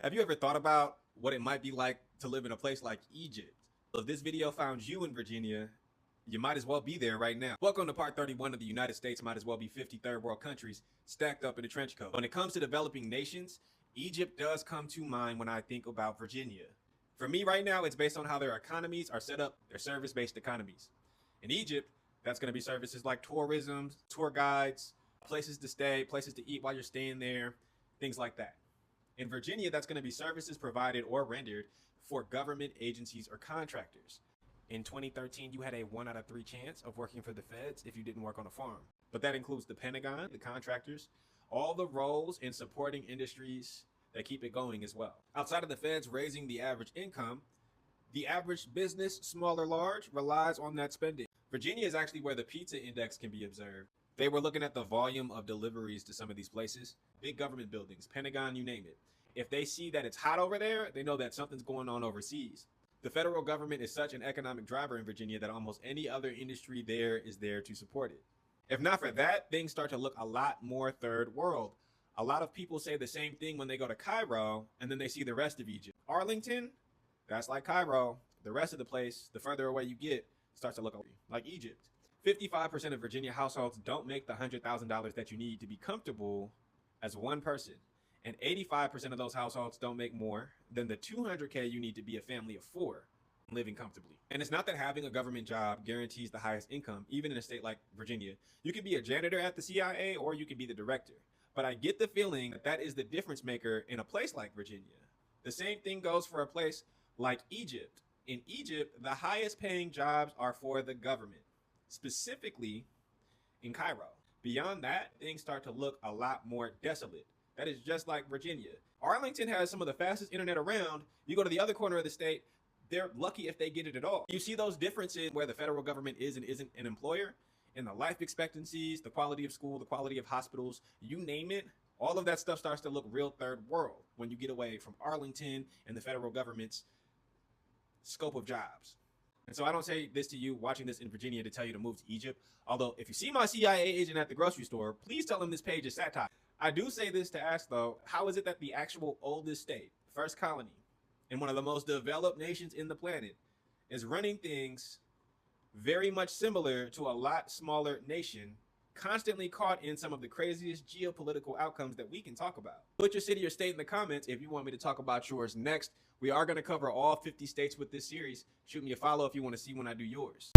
Have you ever thought about what it might be like to live in a place like Egypt? If this video found you in Virginia, you might as well be there right now. Welcome to part 31 of the United States might as well be 50 third world countries stacked up in a trench coat. When it comes to developing nations, Egypt does come to mind when I think about Virginia. For me right now, it's based on how their economies are set up, their service-based economies. In Egypt, that's going to be services like tourism, tour guides, places to stay, places to eat while you're staying there, things like that. In Virginia, that's going to be services provided or rendered for government agencies or contractors. In 2013, you had a 1 out of 3 chance of working for the feds if you didn't work on a farm. But that includes the Pentagon, the contractors, all the roles in supporting industries that keep it going as well. Outside of the feds raising the average income, the average business, small or large, relies on that spending. Virginia is actually where the pizza index can be observed. They were looking at the volume of deliveries to some of these places, big government buildings, Pentagon, you name it. If they see that it's hot over there, they know that something's going on overseas. The federal government is such an economic driver in Virginia that almost any other industry there is there to support it. If not for that, things start to look a lot more third world. A lot of people say the same thing when they go to Cairo and then they see the rest of Egypt. Arlington, that's like Cairo. The rest of the place, the further away you get, starts to look like Egypt. 55% of Virginia households don't make the $100,000 that you need to be comfortable as one person. And 85% of those households don't make more than the $200K you need to be a family of 4 living comfortably. And it's not that having a government job guarantees the highest income, even in a state like Virginia. You could be a janitor at the CIA or you could be the director. But I get the feeling that that is the difference maker in a place like Virginia. The same thing goes for a place like Egypt. In Egypt, the highest paying jobs are for the government, specifically in Cairo. Beyond that, things start to look a lot more desolate. That is just like Virginia. Arlington has some of the fastest internet around. You go to the other corner of the state, they're lucky if they get it at all. You see those differences where the federal government is and isn't an employer, and the life expectancies, the quality of school, the quality of hospitals, you name it. All of that stuff starts to look real third world when you get away from Arlington and the federal government's scope of jobs. And so I don't say this to you watching this in Virginia to tell you to move to Egypt. Although if you see my CIA agent at the grocery store, please tell him this page is satire. I do say this to ask though, how is it that the actual oldest state, first colony, and one of the most developed nations in the planet is running things very much similar to a lot smaller nation, constantly caught in some of the craziest geopolitical outcomes that we can talk about? Put your city or state in the comments if you want me to talk about yours next. We are going to cover all 50 states with this series. Shoot me a follow if you want to see when I do yours.